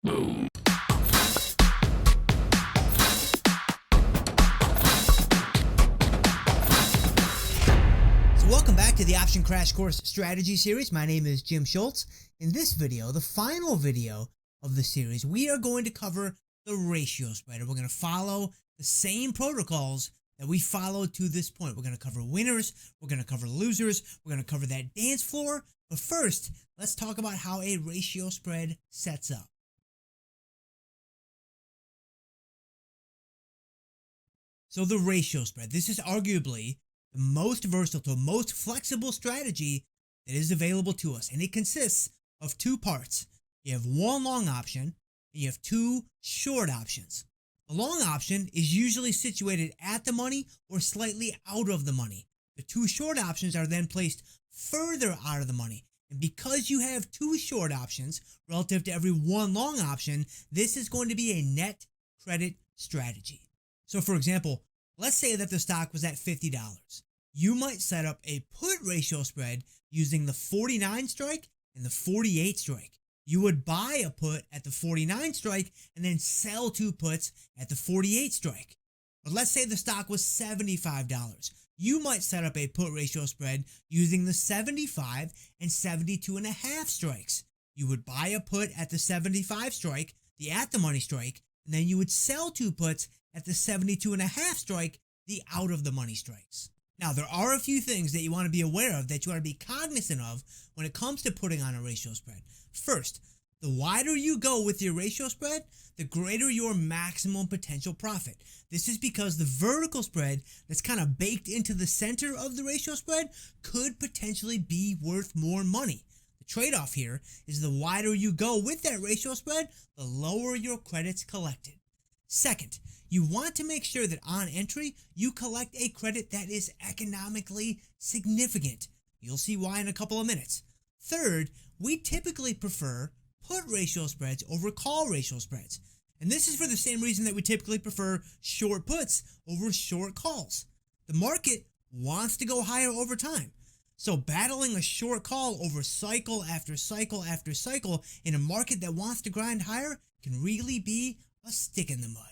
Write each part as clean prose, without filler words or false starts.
Welcome back to the Option Crash Course Strategy Series. My name is Jim Schultz. In this video, the final video of the series, we are going to cover the ratio spread. And we're going to follow the same protocols that we followed to this point. We're going to cover winners, we're going to cover losers, we're going to cover that dance floor. But first, let's talk about how a ratio spread sets up. So the ratio spread, this is arguably the most versatile, most flexible strategy that is available to us. And it consists of two parts. You have one long option and you have two short options. The long option is usually situated at the money or slightly out of the money. The two short options are then placed further out of the money. And because you have two short options relative to every one long option, this is going to be a net credit strategy. So for example, let's say that the stock was at $50. You might set up a put ratio spread using the 49 strike and the 48 strike. You would buy a put at the 49 strike and then sell two puts at the 48 strike. But let's say the stock was $75. You might set up a put ratio spread using the 75 and 72.5 strikes. You would buy a put at the 75 strike, the at the money strike, and then you would sell two puts at the 72.5 strike, the out of the money strikes. Now, there are a few things that you want to be aware of, that you want to be cognizant of when it comes to putting on a ratio spread. First, the wider you go with your ratio spread, the greater your maximum potential profit. This is because the vertical spread that's kind of baked into the center of the ratio spread could potentially be worth more money. The trade-off here is the wider you go with that ratio spread, the lower your credits collected. Second, you want to make sure that on entry, you collect a credit that is economically significant. You'll see why in a couple of minutes. Third, we typically prefer put ratio spreads over call ratio spreads. And this is for the same reason that we typically prefer short puts over short calls. The market wants to go higher over time. So battling a short call over cycle after cycle after cycle in a market that wants to grind higher can really be a stick in the mud.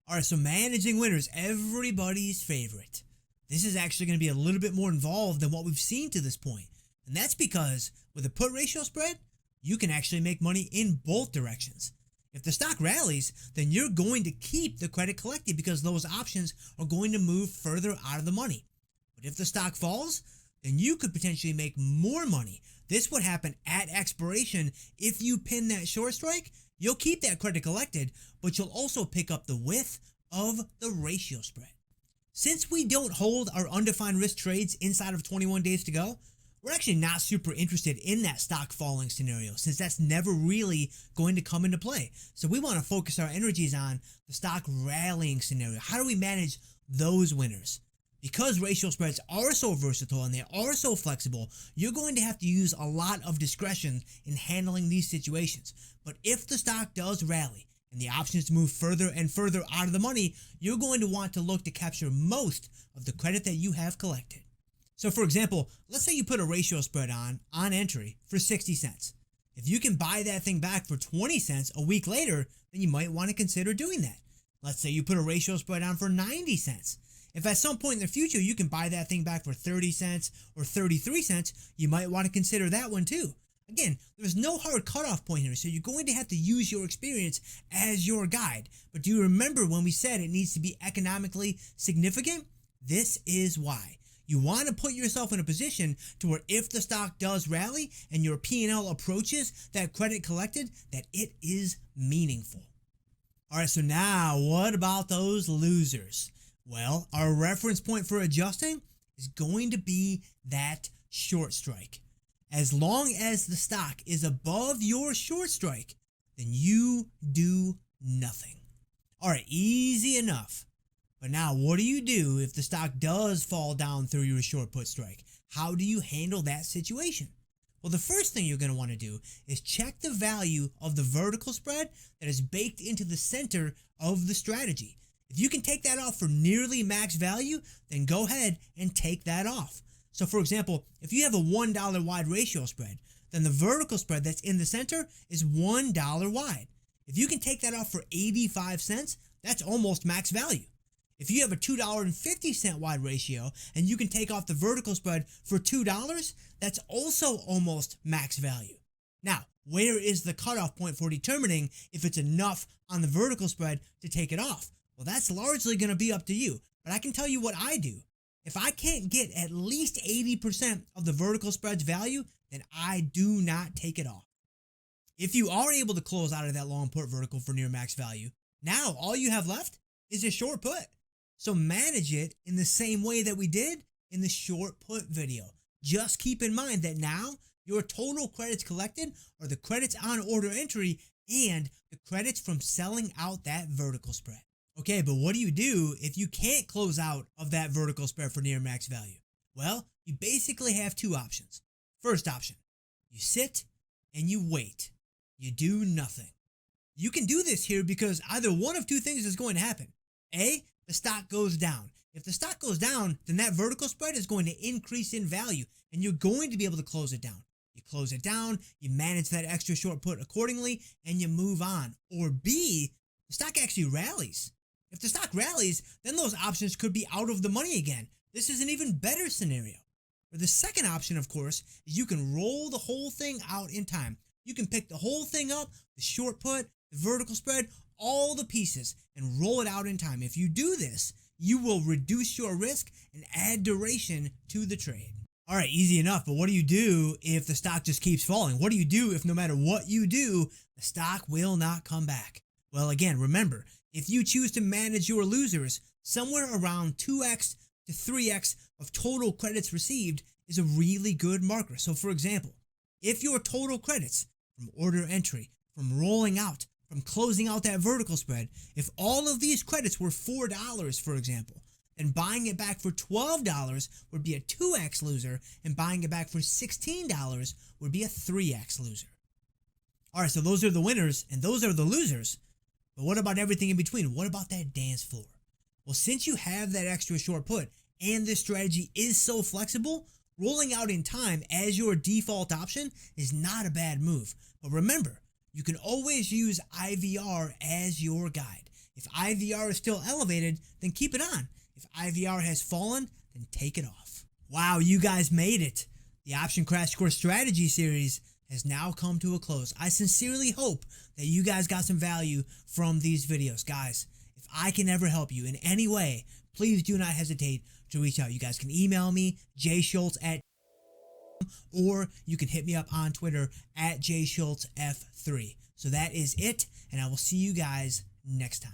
Alright, so managing winners, everybody's favorite. This is actually going to be a little bit more involved than what we've seen to this point. And that's because with a put ratio spread, you can actually make money in both directions. If the stock rallies, then you're going to keep the credit collected because those options are going to move further out of the money. But if the stock falls, then you could potentially make more money. This would happen at expiration. If you pin that short strike, you'll keep that credit collected, but you'll also pick up the width of the ratio spread. Since we don't hold our undefined risk trades inside of 21 days to go, we're actually not super interested in that stock falling scenario, since that's never really going to come into play. So we want to focus our energies on the stock rallying scenario. How do we manage those winners? Because ratio spreads are so versatile and they are so flexible, you're going to have to use a lot of discretion in handling these situations. But if the stock does rally and the options move further and further out of the money, you're going to want to look to capture most of the credit that you have collected. So for example, let's say you put a ratio spread on entry for 60 cents. If you can buy that thing back for 20 cents a week later, then you might want to consider doing that. Let's say you put a ratio spread on for 90 cents. If at some point in the future you can buy that thing back for 30 cents or 33 cents, you might want to consider that one too. Again, there's no hard cutoff point here, so you're going to have to use your experience as your guide. But do you remember when we said it needs to be economically significant? This is why. You want to put yourself in a position to where if the stock does rally and your P&L approaches that credit collected, that it is meaningful. Alright, so now what about those losers? Well, our reference point for adjusting is going to be that short strike. As long as the stock is above your short strike, then you do nothing. Alright, easy enough. But now what do you do if the stock does fall down through your short put strike? How do you handle that situation? Well, the first thing you're going to want to do is check the value of the vertical spread that is baked into the center of the strategy. If you can take that off for nearly max value, then go ahead and take that off. So for example, if you have a $1 wide ratio spread, then the vertical spread that's in the center is $1 wide. If you can take that off for 85 cents, that's almost max value. If you have a $2.50 wide ratio and you can take off the vertical spread for $2, that's also almost max value. Now, where is the cutoff point for determining if it's enough on the vertical spread to take it off? Well, that's largely going to be up to you, but I can tell you what I do. If I can't get at least 80% of the vertical spread's value, then I do not take it off. If you are able to close out of that long put vertical for near max value, now all you have left is a short put. So manage it in the same way that we did in the short put video. Just keep in mind that now your total credits collected are the credits on order entry and the credits from selling out that vertical spread. Okay, but what do you do if you can't close out of that vertical spread for near max value? Well, you basically have two options. First option, you sit and you wait. You do nothing. You can do this here because either one of two things is going to happen. A, the stock goes down. If the stock goes down, then that vertical spread is going to increase in value and you're going to be able to close it down. You close it down, you manage that extra short put accordingly, and you move on. Or B, the stock actually rallies. If the stock rallies, then those options could be out of the money again. This is an even better scenario. Or the second option, of course, is you can roll the whole thing out in time. You can pick the whole thing up, the short put, the vertical spread, all the pieces, and roll it out in time. If you do this, you will reduce your risk and add duration to the trade. All right, easy enough, but what do you do if the stock just keeps falling? What do you do if no matter what you do, the stock will not come back? Well, again, remember, if you choose to manage your losers, somewhere around 2x to 3x of total credits received is a really good marker. So for example, if your total credits from order entry, from rolling out, from closing out that vertical spread, if all of these credits were $4, for example, then buying it back for $12 would be a 2x loser, and buying it back for $16 would be a 3x loser. All right, so those are the winners and those are the losers. But what about everything in between? What about that dance floor? Well, since you have that extra short put and this strategy is so flexible, rolling out in time as your default option is not a bad move. But remember, you can always use IVR as your guide. If IVR is still elevated, then keep it on. If IVR has fallen, then take it off. Wow, you guys made it. The Option Crash Course Strategy series has now come to a close. I sincerely hope that you guys got some value from these videos. Guys, if I can ever help you in any way, please do not hesitate to reach out. You guys can email me, jschultz@, or you can hit me up on Twitter @jschultzf3. So that is it, and I will see you guys next time.